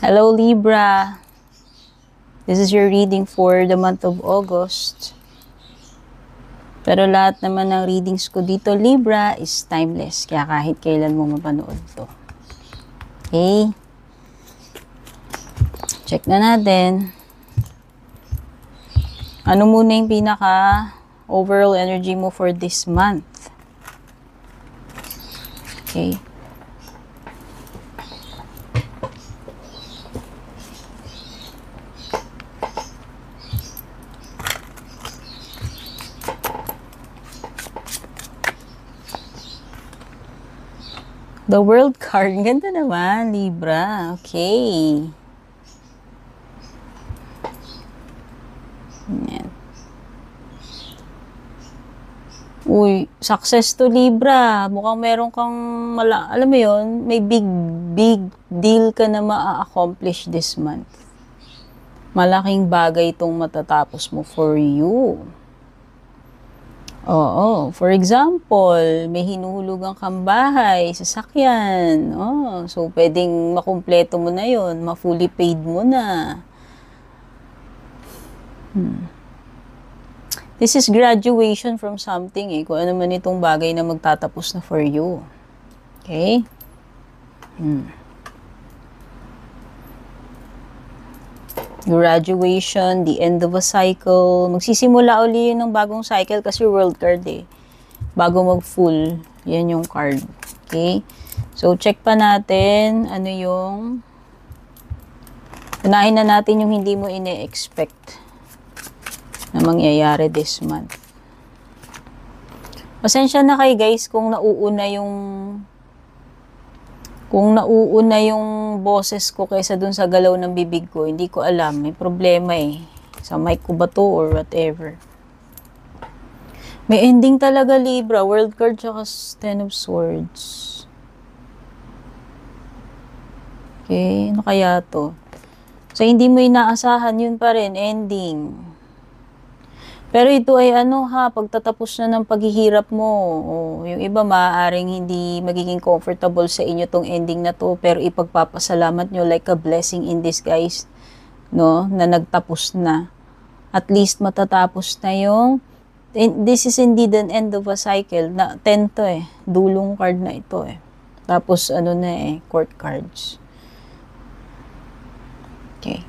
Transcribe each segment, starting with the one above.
Hello Libra, this is your reading for the month of August. Pero lahat naman ng readings ko dito Libra is timeless, kaya kahit kailan mo mapanood to. Okay? Check na natin. Ano muna yung pinaka overall energy mo for this month? Okay. The World card. Ganda naman, Libra. Okay. Yan. Uy, success to Libra. Mukhang meron kang, alam mo yun, may big deal ka na ma-accomplish this month. Malaking bagay itong matatapos mo for you. Oo. For example, may hinuhulugang kang bahay, sasakyan. Oh, so, pwedeng makumpleto mo na yon, ma-fully paid mo na. This is graduation from something eh. Kung ano man itong bagay na magtatapos na for you. Okay? Graduation, the end of a cycle. Magsisimula uli yun ng bagong cycle kasi world card eh. Bago mag-full, yan yung card. Okay? So, check pa natin ano yung unahin na natin yung hindi mo ine-expect na mangyayari this month. Pasensya na kayo guys kung nauuna yung boses ko kaysa dun sa galaw ng bibig ko. Hindi ko alam. May problema eh. Sa mic ko ba to or whatever. May ending talaga Libra. World card tsaka Ten of Swords. Okay. Ano kaya to? So, hindi mo inaasahan yun pa rin. Ending. Pero ito ay pagtatapos na ng paghihirap mo. Yung iba maaaring hindi magiging comfortable sa inyo tong ending na to, pero ipagpapasalamat nyo like a blessing in disguise, no? Na nagtapos na. At least matatapos na yung, this is indeed an end of a cycle. 10 to eh. Dulong card na ito eh. Tapos court cards. Okay.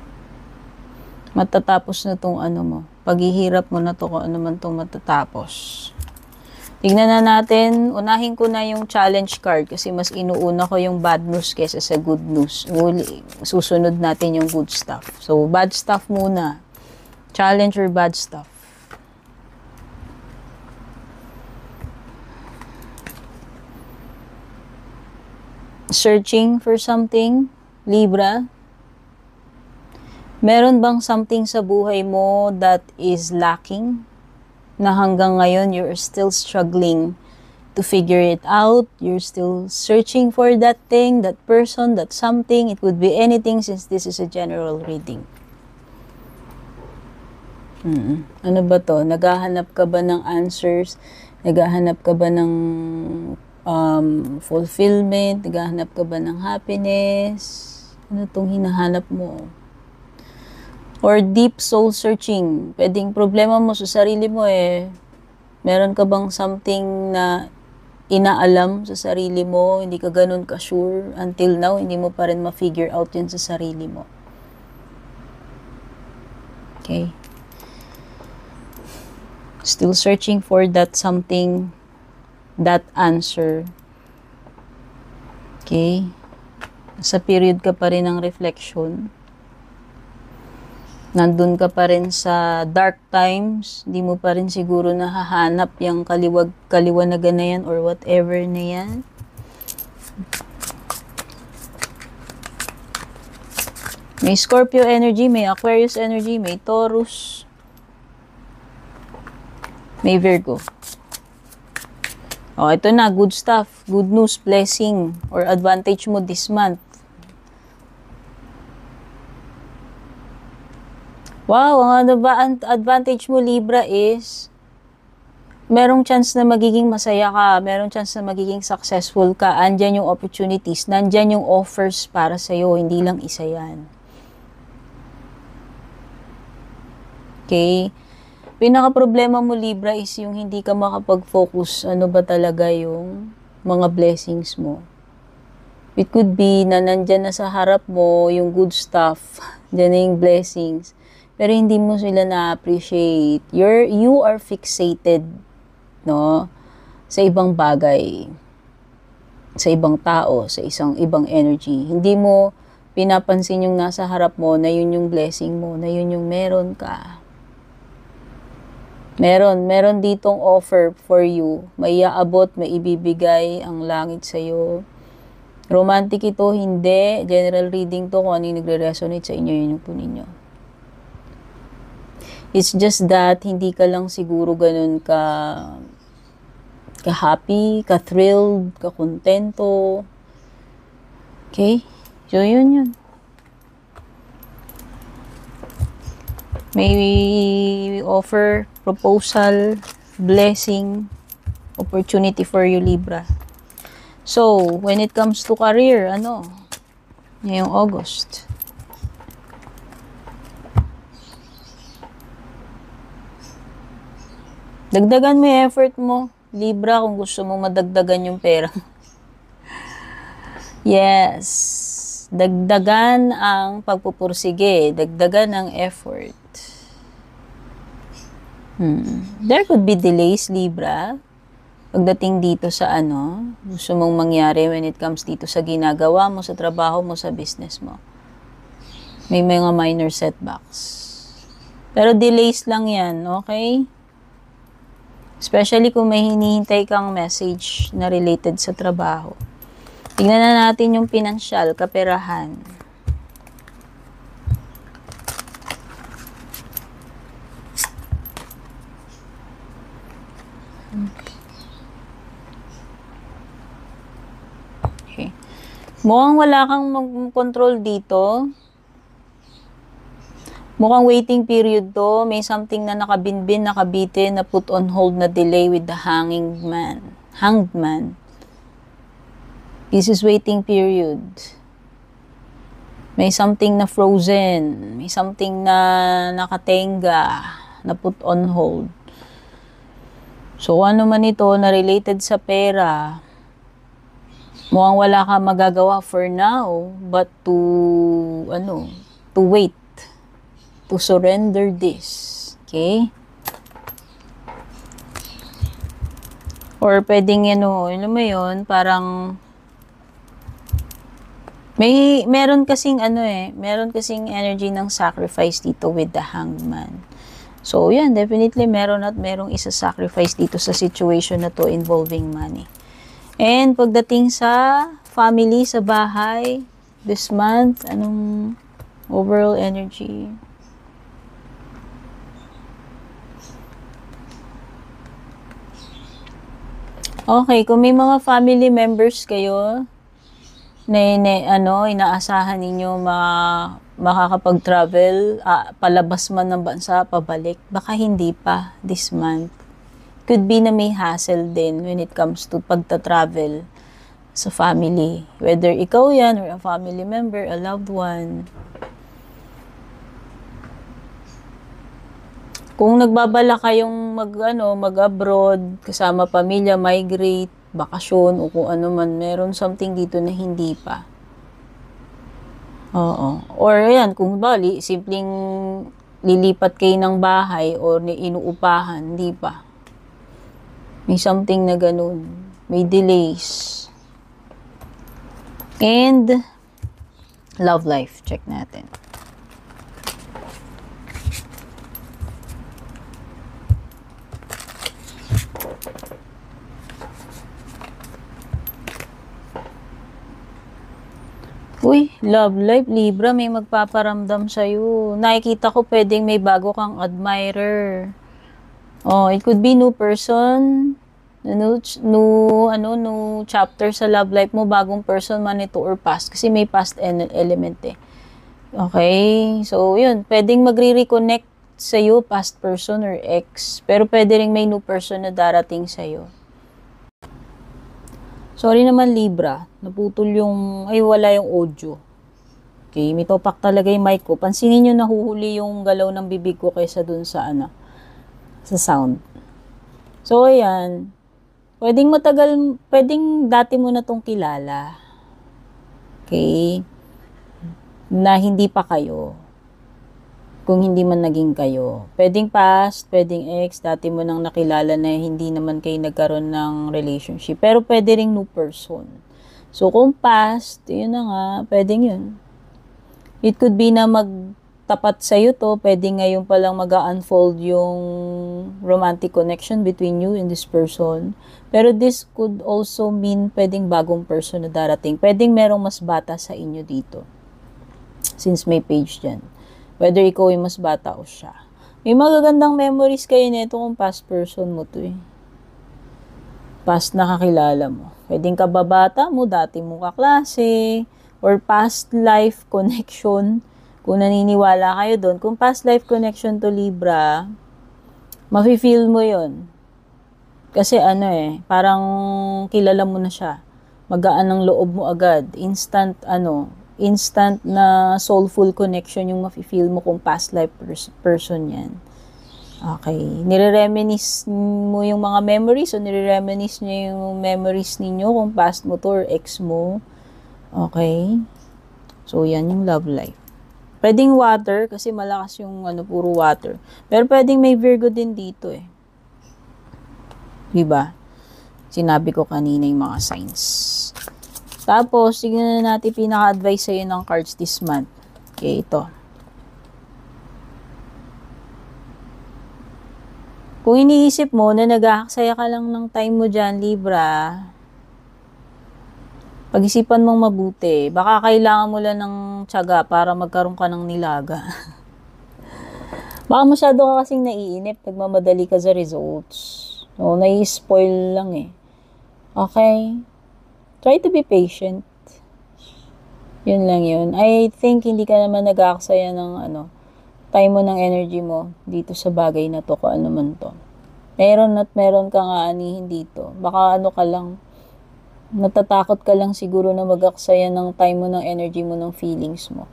Matatapos na tong mo. Paghihirap mo na to kung ano man itong matatapos. Tignan na natin. Unahin ko na yung challenge card kasi mas inuuna ko yung bad news kaysa sa good news. Susunod natin yung good stuff. So, bad stuff muna. Challenge or bad stuff? Searching for something, Libra? Meron bang something sa buhay mo that is lacking? Na hanggang ngayon, you're still struggling to figure it out. You're still searching for that thing, that person, that something. It could be anything since this is a general reading. Ano ba to? Naghahanap ka ba ng answers? Naghahanap ka ba ng fulfillment? Naghahanap ka ba ng happiness? Ano tong hinahanap mo? Or deep soul searching. Pwedeng problema mo sa sarili mo eh. Meron ka bang something na inaalam sa sarili mo, hindi ka ganun ka-sure until now, hindi mo pa rin ma-figure out yun sa sarili mo. Okay. Still searching for that something, that answer. Okay. Sa period ka pa rin ng reflection. Nandun ka pa rin sa dark times, hindi mo pa rin siguro nahahanap yung kaliwanagan na yan or whatever na yan. May Scorpio energy, may Aquarius energy, may Taurus, may Virgo. Ito na, good stuff, good news, blessing, or advantage mo this month. Wow, ang advantage mo Libra is merong chance na magiging masaya ka, merong chance na magiging successful ka, andyan yung opportunities, nandyan yung offers para sa'yo, hindi lang isa yan. Okay? Pinaka-problema mo, Libra, is yung hindi ka makapag-focus, ano ba talaga yung mga blessings mo. It could be na nandyan na sa harap mo yung good stuff, dyan na yung blessings, pero hindi mo sila na-appreciate. You are fixated, no, sa ibang bagay, sa ibang tao, sa ibang energy. Hindi mo pinapansin yung nasa harap mo na yun yung blessing mo, na yun yung meron ka. Meron ditong offer for you. May iaabot, may ibibigay ang langit sa'yo. Romantic ito, hindi. General reading to, kung ano yung nagre-resonate sa inyo, yun yung kunin nyo. It's just that, hindi ka lang siguro ganun ka-happy, ka-thrilled, ka-kontento. Okay? So, yun. May offer, proposal, blessing, opportunity for you, Libra. So, when it comes to career, ngayong August. Dagdagan mo yung effort mo, Libra, kung gusto mong madagdagan yung pera. Yes. Dagdagan ang pagpupursige, dagdagan ang effort. There could be delays, Libra, pagdating dito sa gusto mong mangyari when it comes dito sa ginagawa mo, sa trabaho mo, sa business mo. May mga minor setbacks. Pero delays lang yan, okay? Especially kung may hinihintay kang message na related sa trabaho. Tingnan na natin yung pinansyal, kaperahan. Okay. Mukhang wala kang mag-control dito. Mukhang waiting period to. May something na nakabinbin, nakabitin, na put on hold, na delay with the hanged man. This is waiting period. May something na frozen. May something na nakatenga, na put on hold. So, ano man ito na related sa pera, mukhang wala ka magagawa for now, but to wait, to surrender this. Okay? Or pwedeng, alam mo yun, parang, meron kasing energy ng sacrifice dito with the hanged man. So, yan, definitely merong isa-sacrifice dito sa situation na to involving money. And pagdating sa family, sa bahay, this month, anong overall energy? Okay, kung may mga family members kayo na inaasahan ninyo makakapag-travel, palabas man ng bansa, pabalik, baka hindi pa this month. Could be na may hassle din when it comes to pagta-travel sa family. Whether ikaw yan or a family member, a loved one. Kung nagbabala kayong mag-abroad, kasama pamilya, migrate, bakasyon, o kung ano man, meron something dito na hindi pa. Oo. Or yan, kung bali, simpleng lilipat kayo ng bahay or inuupahan, hindi pa. May something na ganun. May delays. And love life, check natin. Uy, love life, Libra, may magpaparamdam sa'yo. Nakikita ko pwedeng may bago kang admirer. Oh, it could be new person, new chapter sa love life mo, bagong person man ito or past. Kasi may past element eh. Okay, so yun, pwedeng magre-reconnect sa'yo, past person or ex. Pero pwede rin may new person na darating sa'yo. Sorry naman, Libra. Naputol yung, ay wala yung audio. Okay, may topak talaga yung mic ko. Pansinin nyo, nahuhuli yung galaw ng bibig ko kaysa dun sa sa sound. So, ayan. Pwedeng dati mo na tong kilala. Okay? Na hindi pa kayo. Kung hindi man naging kayo. Pwedeng past, pwedeng ex, dati mo nang nakilala na hindi naman kayo nagkaroon ng relationship. Pero pwede ring new person. So, kung past, yun na nga, pwedeng yun. It could be na magtapat sa'yo to, pwede ngayon palang mag-unfold yung romantic connection between you and this person. Pero this could also mean pwedeng bagong person na darating. Pwedeng merong mas bata sa inyo dito. Since may page dyan. Whether ikaw ay mas bata o siya. May magagandang memories kayo nito kung past person mo to eh. Past nakakilala mo. Pwedeng kababata mo, dati mong kaklase, or past life connection. Kung naniniwala kayo doon. Kung past life connection to Libra, mafe-feel mo yon. Kasi parang kilala mo na siya. Magaan ang loob mo agad. Instant na soulful connection yung mafe-feel mo kung past life person yan. Okay. Nire-reminisce mo yung mga memories o nire-reminisce niyo yung memories ninyo kung past mo to or ex mo. Okay. So, yan yung love life. Pwedeng water kasi malakas yung puro water. Pero pwedeng may Virgo din dito eh. Diba? Sinabi ko kanina yung mga signs. Tapos, tignan na natin pinaka-advice sa'yo ng cards this month. Okay, ito. Kung iniisip mo na nag-aaksaya ka lang ng time mo dyan, Libra, pag-isipan mong mabuti. Baka kailangan mo lang ng tiyaga para magkaroon ka ng nilaga. Baka masyado ka kasing naiinip, nagmamadali ka sa results. So, nai-spoil lang eh. Okay? Try to be patient. Yun lang yun. I think hindi ka naman nag-aaksaya ng time mo, ng energy mo dito sa bagay na to, kung ano man to. Meron at meron ka nga anihin dito. Baka ka lang, natatakot ka lang siguro na mag-aksaya ng time mo, ng energy mo, ng feelings mo.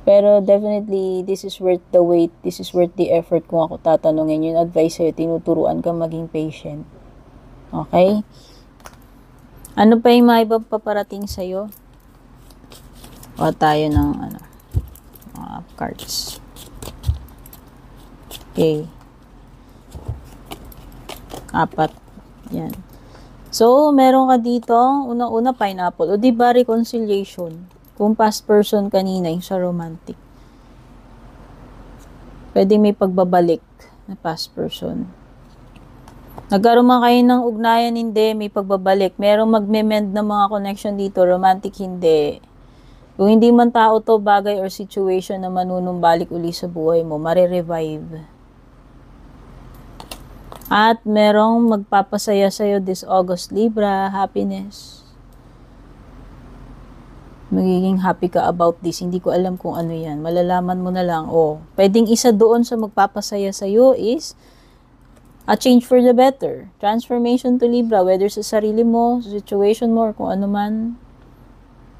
Pero definitely, this is worth the wait. This is worth the effort kung ako tatanungin. Yung advice sa'yo, tinuturuan ka maging patient. Okay? Ano pa yung mga ibang paparating sa'yo? O tayo ng mga cards. Okay. 4. Yan. So, meron ka dito, unang-una pineapple. O diba reconciliation? Kung past person kanina, yung sa romantic. Pwede may pagbabalik na past person. Nagkaroon man kayo ng ugnayan, hindi, may pagbabalik. Merong magme-mend ng mga connection dito, romantic, hindi. Kung hindi man tao to, bagay or situation na manunumbalik uli sa buhay mo, marirevive. At merong magpapasaya sa'yo this August, Libra, happiness. Magiging happy ka about this. Hindi ko alam kung ano yan. Malalaman mo na lang. Pwedeng isa doon sa magpapasaya sa'yo is a change for the better. Transformation to Libra, whether sa sarili mo, sa situation mo, or kung ano man.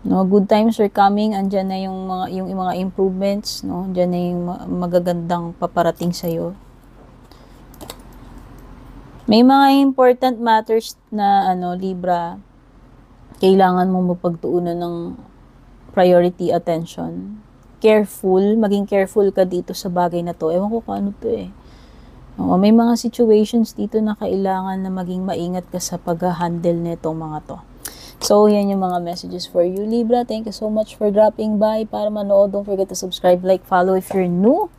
No, good times are coming. Andyan na yung mga improvements, no? Andyan na yung magagandang paparating sa iyo. May mga important matters na Libra, kailangan mong mapagtuunan ng priority attention. Careful, maging careful ka dito sa bagay na to. Ewan ko kung ano to eh. May mga situations dito na kailangan na maging maingat ka sa pag-handle nitong mga to. So, yan yung mga messages for you, Libra. Thank you so much for dropping by. Para manood, don't forget to subscribe, like, follow if you're new.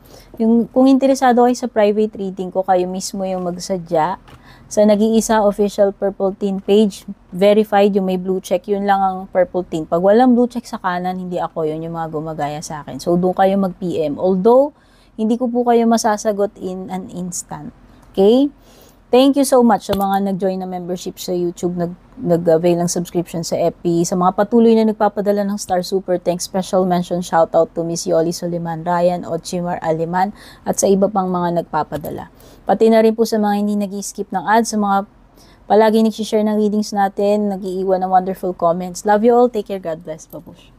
Kung interesado kayo sa private reading ko, kayo mismo yung magsadya. Sa nag-iisa official Purple Team page, verified yung may blue check, yun lang ang Purple Team. Pag walang blue check sa kanan, hindi ako yun, yung mga gumagaya sa akin. So, doon kayo mag-PM. Although, hindi ko po kayo masasagot in an instant. Okay? Thank you so much sa mga nag-join na membership sa YouTube, nag-avail ng subscription sa FB, sa mga patuloy na nagpapadala ng Star Super Thanks. Special mention, shoutout to Miss Yoli Soliman, Ryan Ochimar Aliman, at sa iba pang mga nagpapadala. Pati na rin po sa mga hindi nag-skip ng ads, sa mga palagi nag-share ng readings natin, nag-iiwan ng wonderful comments. Love you all. Take care. God bless. Babush.